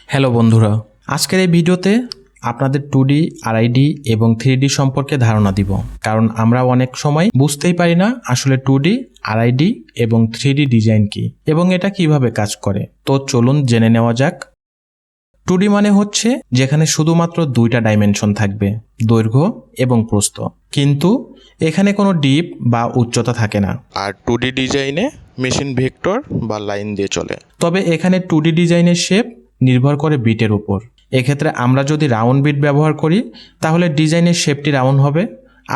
Hello বন্ধুরা, আজকের এই ভিডিওতে আপনাদের 2D, RID এবং 3D সম্পর্কে ধারণা দিব। কারণ আমরা অনেক সময় বুঝতেই পারি না আসলে 2D, RID এবং 3D ডিজাইন কি এবং এটা কিভাবে কাজ করে। তো চলুন জেনে নেওয়া যাক। 2D মানে হচ্ছে যেখানে শুধুমাত্র দুইটা ডাইমেনশন থাকবে, দৈর্ঘ্য এবং প্রস্থ, কিন্তু এখানে কোনো ডিপ বা উচ্চতা থাকে না। আর 2D ডিজাইনে মেশিন ভেক্টর বা লাইন দিয়ে চলে। তবে এখানে 2D ডিজাইনের শেপ নির্ভর করে বিটের উপর। এক্ষেত্রে আমরা যদি রাউন্ড বিট ব্যবহার করি তাহলে ডিজাইনের শেপটি রাউন্ড হবে,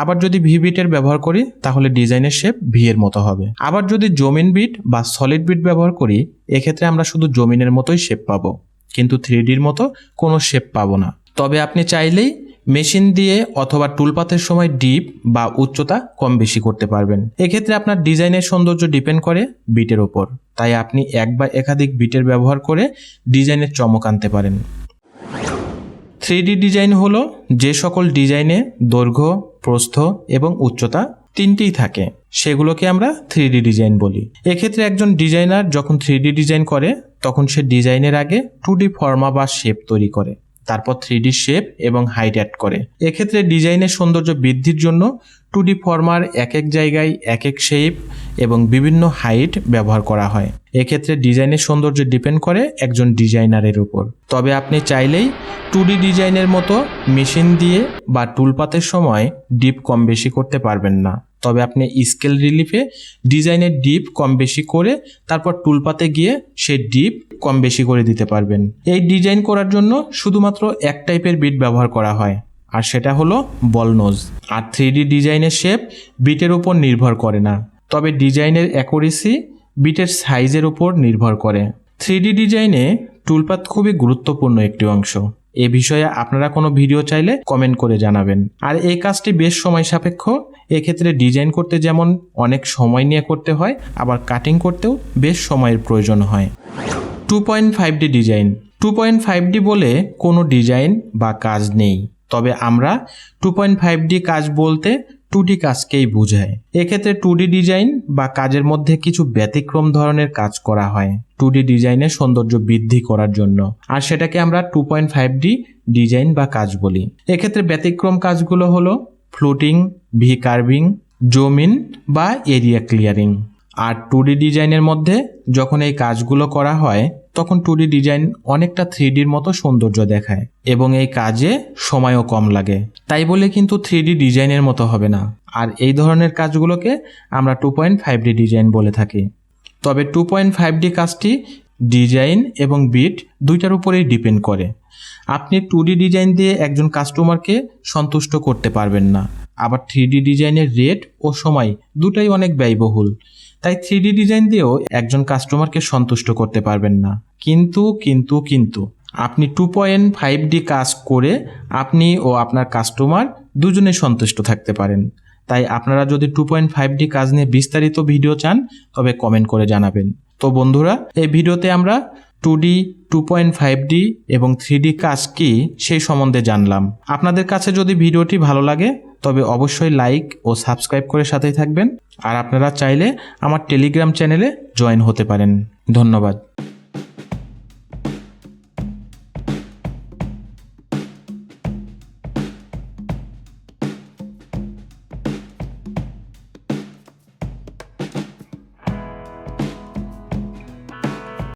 আবার যদি ভি বিটের ব্যবহার করি তাহলে ডিজাইনের শেপ ভি এর মতো হবে। আবার যদি জমিন বিট বা সলিড বিট ব্যবহার করি এক্ষেত্রে আমরা শুধু জমিনের মতোই শেপ পাবো, কিন্তু 3Dর মতো কোনো শেপ পাবো না। তবে আপনি চাইলেই মেশিন দিয়ে অথবা টুলপাথের সময় ডিপ বা উচ্চতা কম বেশি করতে পারবেন। এক্ষেত্রে আপনার ডিজাইনের সৌন্দর্য ডিপেন্ড করে বিটের ওপর, তাই আপনি এক বা একাধিক বিটের ব্যবহার করে ডিজাইনের চমক আনতে পারেন। 3D ডিজাইন হলো যে সকল ডিজাইনে দৈর্ঘ্য, প্রস্থ এবং উচ্চতা তিনটিই থাকে, সেগুলোকে আমরা 3D ডিজাইন বলি। এক্ষেত্রে একজন ডিজাইনার যখন 3D ডিজাইন করে তখন সে ডিজাইনের আগে 2D ফর্মা বা শেপ তৈরি করে, তারপর 3D শেপ এবং হাইট অ্যাড করে। এক্ষেত্রে ডিজাইনের সৌন্দর্য বৃদ্ধির জন্য 2D ফর্মার এক এক জায়গায় এক এক শেপ এবং বিভিন্ন হাইট ব্যবহার করা হয়। এক্ষেত্রে ডিজাইনের সৌন্দর্য ডিপেন্ড করে একজন ডিজাইনারের উপর। তবে আপনি চাইলেই 2D ডিজাইনের মতো মেশিন দিয়ে বা টুলপাথের সময় ডিপ কম বেশি করতে পারবেন না। তবে আপনি স্কেল রিলিফে ডিজাইনের ডিপ কম বেশি করে তারপর টুলপাতে গিয়ে সেই ডিপ কম বেশি করে দিতে পারবেন। এই ডিজাইন করার জন্য শুধুমাত্র এক টাইপের বিট ব্যবহার করা হয়, আর সেটা হলো বল নোজ। আর 3D ডিজাইনের শেপ বিটের উপর নির্ভর করে না, তবে ডিজাইনের অ্যাকুরেসি বিটের সাইজের উপর নির্ভর করে। 3D ডিজাইনে টুলপাথ খুবই গুরুত্বপূর্ণ একটি অংশ। এ বিষয়ে আপনারা কোনো ভিডিও চাইলে কমেন্ট করে জানাবেন। আর এই কাজটি বেশ সময় সাপেক্ষ। এক্ষেত্রে ডিজাইন করতে যেমন অনেক সময় নিয়ে করতে হয়, আবার কাটিং করতেও বেশ সময়ের প্রয়োজন হয়। 2.5D design. 2.5D বলে কোনো ডিজাইন বা কাজ নেই, তবে আমরা 2.5D কাজ বলতে 2D কাজকেই বোঝায়। এক্ষেত্রে 2D ডিজাইন বা কাজের মধ্যে কিছু ব্যতিক্রম ধরনের কাজ করা হয় 2D ডিজাইনের সৌন্দর্য বৃদ্ধি করার জন্য, আর সেটাকে আমরা 2.5D ডিজাইন বা কাজ বলি। এক্ষেত্রে ব্যতিক্রম কাজগুলো হলো floating, V carving, zoom in বা এরিয়া ক্লিয়ারিং। আর 2D ডিজাইনের মধ্যে যখন এই কাজগুলো করা হয় তখন 2D ডিজাইন অনেকটা 3Dর মতো সৌন্দর্য দেখায় এবং এই কাজে সময়ও কম লাগে। তাই বলে কিন্তু 3D ডিজাইনের মতো হবে না। আর এই ধরনের কাজগুলোকে আমরা 2.5D ডিজাইন বলে থাকি। তবে 2.5D কাজটি ডিজাইন এবং বিট দুইটার উপরেই ডিপেন্ড করে। আপনি 2D ডিজাইন দিয়ে একজন কাস্টমারকে সন্তুষ্ট করতে পারবেন না, আবার 3D ডিজাইনের রেট ও সময় দুটাই অনেক ব্যয়বহুল। তাই 3D ডিজাইন দিয়েও একজন কাস্টমারকে সন্তুষ্ট করতে পারবেন না। কিন্তু আপনি 2.5D কাজ করে আপনি ও আপনার কাস্টমার দুজনে সন্তুষ্ট থাকতে পারেন। তাই আপনারা যদি 2.5D কাজ নিয়ে বিস্তারিত ভিডিও চান তবে কমেন্ট করে জানাবেন। তো বন্ধুরা, এই ভিডিওতে আমরা 2D, 2.5D এবং 3D কাজ কি সেই সম্বন্ধে জানলাম। আপনাদের কাছে যদি ভিডিওটি ভালো লাগে তবে অবশ্যই লাইক ও সাবস্ক্রাইব করে সাথেই থাকবেন। আর আপনারা চাইলে আমার টেলিগ্রাম চ্যানেলে জয়েন হতে পারেন। ধন্যবাদ।